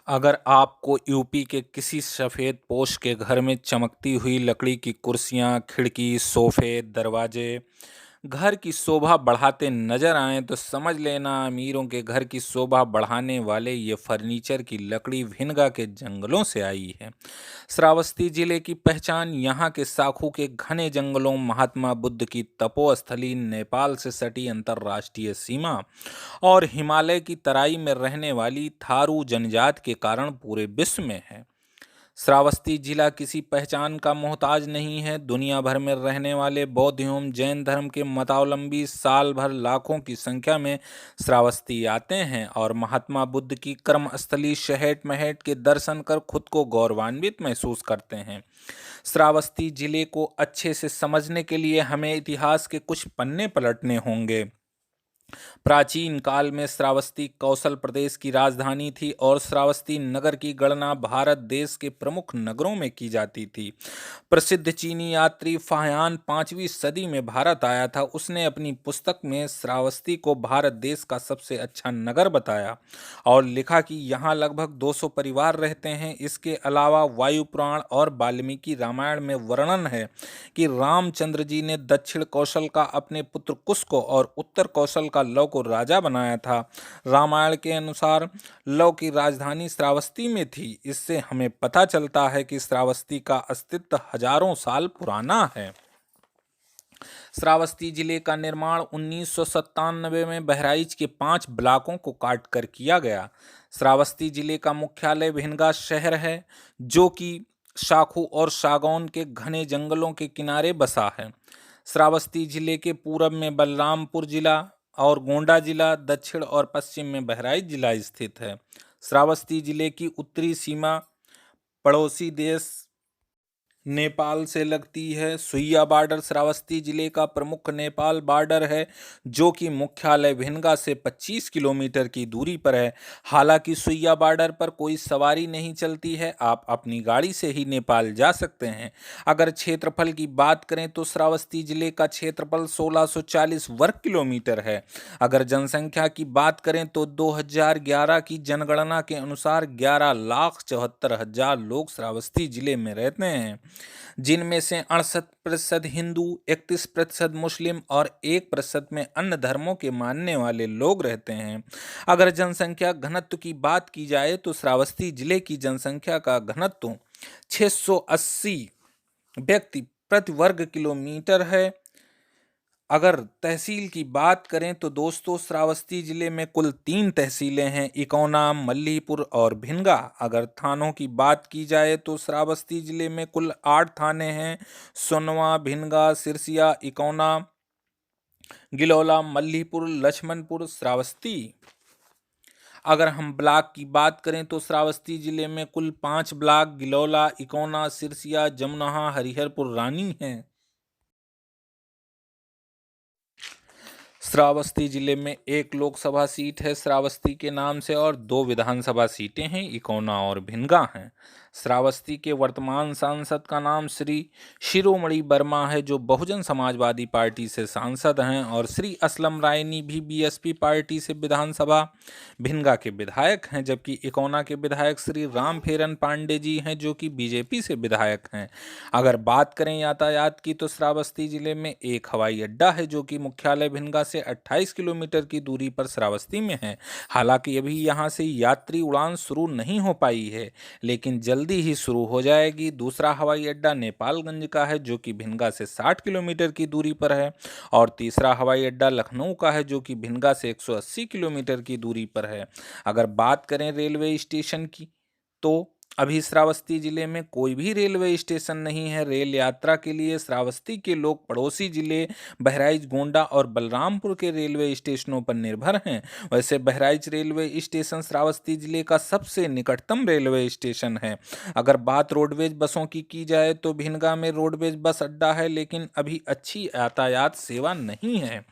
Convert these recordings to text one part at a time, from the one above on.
अगर आपको यूपी के किसी सफ़ेद पोश के घर में चमकती हुई लकड़ी की कुर्सियाँ, खिड़की, सोफ़े, दरवाजे घर की शोभा बढ़ाते नजर आएं तो समझ लेना अमीरों के घर की शोभा बढ़ाने वाले ये फर्नीचर की लकड़ी भिनगा के जंगलों से आई है। श्रावस्ती जिले की पहचान यहाँ के साखू के घने जंगलों, महात्मा बुद्ध की तपोस्थली, नेपाल से सटी अंतर्राष्ट्रीय सीमा और हिमालय की तराई में रहने वाली थारू जनजाति के कारण पूरे विश्व में है। श्रावस्ती जिला किसी पहचान का मोहताज नहीं है। दुनिया भर में रहने वाले बौद्ध एवं जैन धर्म के मतावलंबी साल भर लाखों की संख्या में श्रावस्ती आते हैं और महात्मा बुद्ध की कर्मस्थली शहट महट के दर्शन कर खुद को गौरवान्वित महसूस करते हैं। श्रावस्ती जिले को अच्छे से समझने के लिए हमें इतिहास के कुछ पन्ने पलटने होंगे। प्राचीन काल में श्रावस्ती कौशल प्रदेश की राजधानी थी और श्रावस्ती नगर की गणना भारत देश के प्रमुख नगरों में की जाती थी। प्रसिद्ध चीनी यात्री फाह्यान 5वीं सदी में भारत आया था। उसने अपनी पुस्तक में श्रावस्ती को भारत देश का सबसे अच्छा नगर बताया और लिखा कि यहाँ लगभग 200 परिवार रहते हैं। इसके अलावा वायु पुराण और वाल्मीकि रामायण में वर्णन है कि रामचंद्र जी ने दक्षिण कौशल का अपने पुत्र कुश को और उत्तर कौशल का लव को राजा बनाया था। रामायण के अनुसार लव की राजधानी श्रावस्ती में थी। इससे हमें पता चलता है कि श्रावस्ती का अस्तित्व हजारों साल पुराना है। श्रावस्ती जिले का निर्माण 1997 में बहराइच के 5 ब्लॉकों को काटकर किया गया। श्रावस्ती जिले का मुख्यालय भिनगा शहर है, जो कि शाखू और सागौन के घने जंगलों के किनारे बसा है। श्रावस्ती जिले के पूरब में बलरामपुर जिला और गोंडा जिला, दक्षिण और पश्चिम में बहराइच जिला स्थित है। श्रावस्ती जिले की उत्तरी सीमा पड़ोसी देश नेपाल से लगती है। सुइया बॉर्डर श्रावस्ती जिले का प्रमुख नेपाल बॉर्डर है, जो कि मुख्यालय भिनगा से 25 किलोमीटर की दूरी पर है। हालांकि सुइया बॉर्डर पर कोई सवारी नहीं चलती है, आप अपनी गाड़ी से ही नेपाल जा सकते हैं। अगर क्षेत्रफल की बात करें तो श्रावस्ती जिले का क्षेत्रफल 1640 वर्ग किलोमीटर है। अगर जनसंख्या की बात करें तो 2011 की जनगणना के अनुसार 11,74,000 लोग श्रावस्ती जिले में रहते हैं, जिनमें से 68% हिंदू, 31% मुस्लिम और 1% में अन्य धर्मों के मानने वाले लोग रहते हैं। अगर जनसंख्या घनत्व की बात की जाए तो श्रावस्ती जिले की जनसंख्या का घनत्व 680 व्यक्ति प्रति वर्ग किलोमीटर है। अगर तहसील की बात करें तो दोस्तों श्रावस्ती जिले में कुल 3 तहसीलें हैं, इकौना, मल्लीपुर और भिनगा। अगर थानों की बात की जाए तो श्रावस्ती जिले में कुल 8 थाने हैं, सोनवा, भिनगा, सिरसिया, इकौना, गिलौला, मल्लीपुर, लक्ष्मणपुर, श्रावस्ती। अगर हम ब्लॉक की बात करें तो श्रावस्ती जिले में कुल 5 ब्लॉक गिलौला, इकौना, सिरसिया, जमुनहा, हरिहरपुर, रानी हैं। श्रावस्ती जिले में एक लोकसभा सीट है श्रावस्ती के नाम से और 2 विधानसभा सीटें हैं, इकौना और भिनगा हैं। श्रावस्ती के वर्तमान सांसद का नाम श्री शिरोमणि वर्मा है, जो बहुजन समाजवादी पार्टी से सांसद हैं, और श्री असलम रायनी भी बीएसपी पार्टी से विधानसभा भिनगा के विधायक हैं, जबकि इकौना के विधायक श्री रामफेरन पांडे जी हैं, जो कि बीजेपी से विधायक हैं। अगर बात करें यातायात की तो श्रावस्ती जिले में एक हवाई अड्डा है, जो कि मुख्यालय भिनगा से 28 किलोमीटर की दूरी पर श्रावस्ती में है। हालांकि अभी यहां से यात्री उड़ान शुरू नहीं हो पाई है, लेकिन जल्दी ही शुरू हो जाएगी। दूसरा हवाई अड्डा नेपालगंज का है, जो कि भिनगा से 60 किलोमीटर की दूरी पर है, और तीसरा हवाई अड्डा लखनऊ का है, जो कि भिनगा से 180 किलोमीटर की दूरी पर है। अगर बात करें रेलवे स्टेशन की तो अभी श्रावस्ती जिले में कोई भी रेलवे स्टेशन नहीं है। रेल यात्रा के लिए श्रावस्ती के लोग पड़ोसी जिले बहराइच, गोंडा और बलरामपुर के रेलवे स्टेशनों पर निर्भर हैं। वैसे बहराइच रेलवे स्टेशन श्रावस्ती जिले का सबसे निकटतम रेलवे स्टेशन है। अगर बात रोडवेज बसों की जाए तो भिनगा में रोडवेज बस अड्डा है, लेकिन अभी अच्छी यातायात सेवा नहीं है।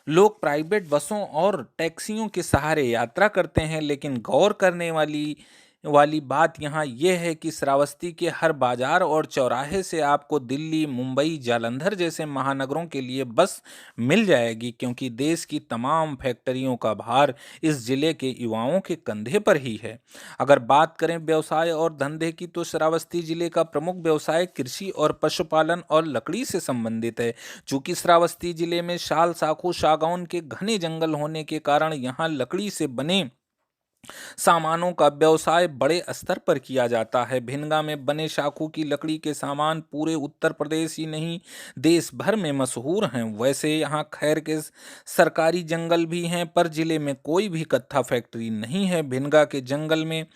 लोग प्राइवेट बसों और टैक्सियों के सहारे यात्रा करते हैं, लेकिन गौर करने वाली वाली बात यहाँ ये है कि श्रावस्ती के हर बाजार और चौराहे से आपको दिल्ली, मुंबई, जालंधर जैसे महानगरों के लिए बस मिल जाएगी, क्योंकि देश की तमाम फैक्ट्रियों का भार इस जिले के युवाओं के कंधे पर ही है। अगर बात करें व्यवसाय और धंधे की, तो श्रावस्ती जिले का प्रमुख व्यवसाय कृषि और पशुपालन और लकड़ी से संबंधित है। चूंकि श्रावस्ती जिले में शाल, साखू, सागौन के घने जंगल होने के कारण यहाँ लकड़ी से बने सामानों का व्यवसाय बड़े स्तर पर किया जाता है। भिनगा में बने शाखू की लकड़ी के सामान पूरे उत्तर प्रदेश ही नहीं, देश भर में मशहूर हैं। वैसे यहाँ खैर के सरकारी जंगल भी हैं, पर जिले में कोई भी कत्था फैक्ट्री नहीं है। भिनगा के जंगल में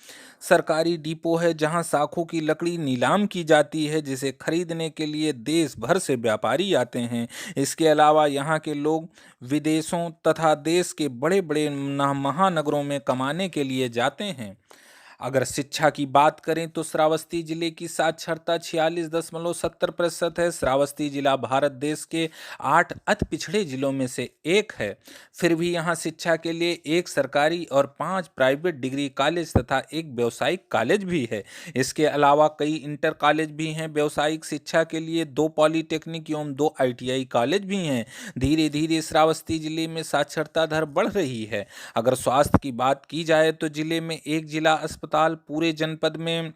सरकारी डिपो है, जहाँ साखू की लकड़ी नीलाम की जाती है, जिसे खरीदने के लिए देश भर से व्यापारी आते हैं। इसके अलावा यहाँ के लोग विदेशों तथा देश के बड़े बड़े महानगरों में कमाने के लिए जाते हैं। अगर शिक्षा की बात करें, तो श्रावस्ती जिले की साक्षरता 46.70% है। श्रावस्ती जिला भारत देश के 8 अति पिछड़े जिलों में से एक है। फिर भी यहाँ शिक्षा के लिए एक सरकारी और 5 प्राइवेट डिग्री कॉलेज तथा एक व्यावसायिक कॉलेज भी है। इसके अलावा कई इंटर कॉलेज भी हैं। व्यावसायिक शिक्षा के लिए 2 पॉलीटेक्निक एवं 2 ITI कॉलेज भी हैं। धीरे धीरे श्रावस्ती जिले में साक्षरता दर बढ़ रही है। अगर स्वास्थ्य की बात की जाए, तो जिले में एक जिला अस्पताल, पूरे जनपद में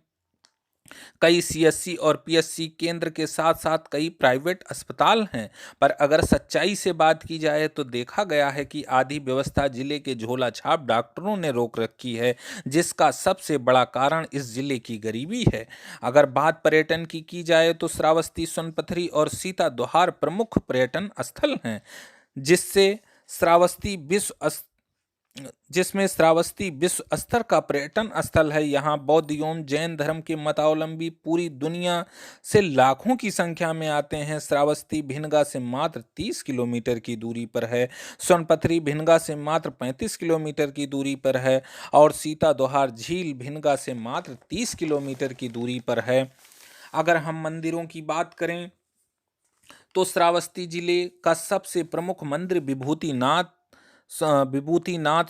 कई CSC और PSC केंद्र के साथ साथ कई प्राइवेट अस्पताल हैं। पर अगर सच्चाई से बात की जाए, तो देखा गया है कि आधी व्यवस्था जिले के झोला छाप डॉक्टरों ने रोक रखी है, जिसका सबसे बड़ा कारण इस जिले की गरीबी है। अगर बात पर्यटन की जाए, तो श्रावस्ती, सोनपथरी और सीता दोहार प्रमुख पर्यटन स्थल हैं, जिससे श्रावस्ती विश्व जिसमें श्रावस्ती विश्व स्तर का पर्यटन स्थल है। यहाँ बौद्ध एवं जैन धर्म के मतावलंबी पूरी दुनिया से लाखों की संख्या में आते हैं। श्रावस्ती भिनगा से मात्र 30 किलोमीटर की दूरी पर है। सोनपथरी भिनगा से मात्र 35 किलोमीटर की दूरी पर है और सीता दोहार झील भिनगा से मात्र 30 किलोमीटर की दूरी पर है। अगर हम मंदिरों की बात करें, तो श्रावस्ती जिले का सबसे प्रमुख मंदिर विभूतिनाथ,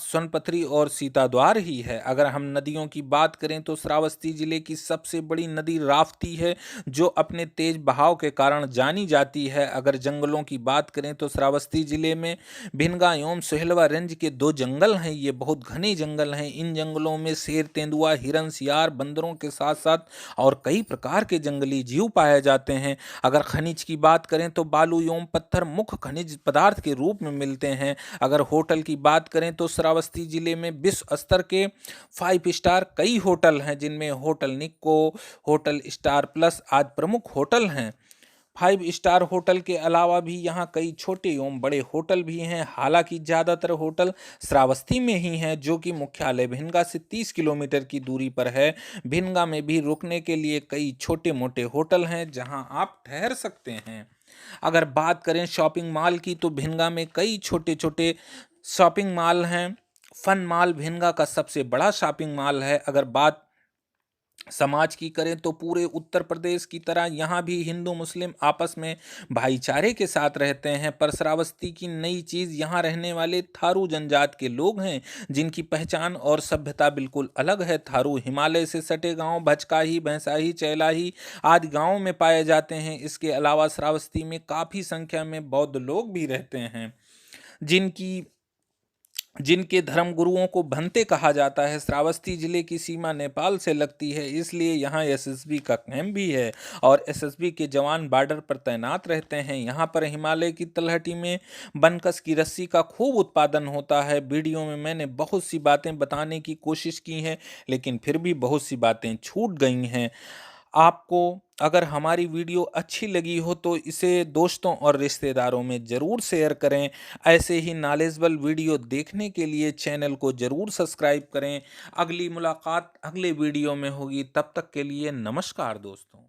सोनपथरी और सीताद्वार ही है। अगर हम नदियों की बात करें, तो श्रावस्ती जिले की सबसे बड़ी नदी राप्ती है, जो अपने तेज बहाव के कारण जानी जाती है। अगर जंगलों की बात करें, तो श्रावस्ती जिले में भिनगा एवं सोहेलवा रेंज के 2 जंगल हैं। ये बहुत घने जंगल हैं। इन जंगलों में शेर, तेंदुआ, हिरन, सियार, बंदरों के साथ साथ और कई प्रकार के जंगली जीव पाए जाते हैं। अगर खनिज की बात करें, तो बालू एवं पत्थर मुख्य खनिज पदार्थ के रूप में मिलते हैं। अगर होटल की बात करें, तो श्रावस्ती जिले में विश्व स्तर के 5 स्टार कई होटल हैं, जिनमें होटल निक्को, होटल स्टार प्लस आदि प्रमुख होटल हैं। 5 स्टार होटल के अलावा भी यहाँ कई छोटे एवं बड़े होटल भी हैं। हालांकि ज़्यादातर होटल श्रावस्ती में ही हैं, जो कि मुख्यालय भिनगा से 30 किलोमीटर की दूरी पर है। भिनगा में भी रुकने के लिए कई छोटे मोटे होटल हैं, जहां आप ठहर सकते हैं। अगर बात करें शॉपिंग मॉल की, तो भिनगा में कई छोटे छोटे शॉपिंग मॉल हैं। फन मॉल भिनगा का सबसे बड़ा शॉपिंग मॉल है। अगर बात समाज की करें, तो पूरे उत्तर प्रदेश की तरह यहाँ भी हिंदू मुस्लिम आपस में भाईचारे के साथ रहते हैं। पर श्रावस्ती की नई चीज़ यहाँ रहने वाले थारू जनजाति के लोग हैं, जिनकी पहचान और सभ्यता बिल्कुल अलग है। थारू हिमालय से सटे गांव भचकाही, भैंसाही, चैलाही आदि गांवों में पाए जाते हैं। इसके अलावा श्रावस्ती में काफ़ी संख्या में बौद्ध लोग भी रहते हैं, जिनके धर्म गुरुओं को भंते कहा जाता है। श्रावस्ती जिले की सीमा नेपाल से लगती है, इसलिए यहाँ SSB का कैंप भी है और SSB के जवान बॉर्डर पर तैनात रहते हैं। यहाँ पर हिमालय की तलहटी में बनकस की रस्सी का खूब उत्पादन होता है। वीडियो में मैंने बहुत सी बातें बताने की कोशिश की हैं, लेकिन फिर भी बहुत सी बातें छूट गई हैं। आपको अगर हमारी वीडियो अच्छी लगी हो, तो इसे दोस्तों और रिश्तेदारों में ज़रूर शेयर करें। ऐसे ही नॉलेजेबल वीडियो देखने के लिए चैनल को ज़रूर सब्सक्राइब करें। अगली मुलाकात अगले वीडियो में होगी। तब तक के लिए नमस्कार दोस्तों।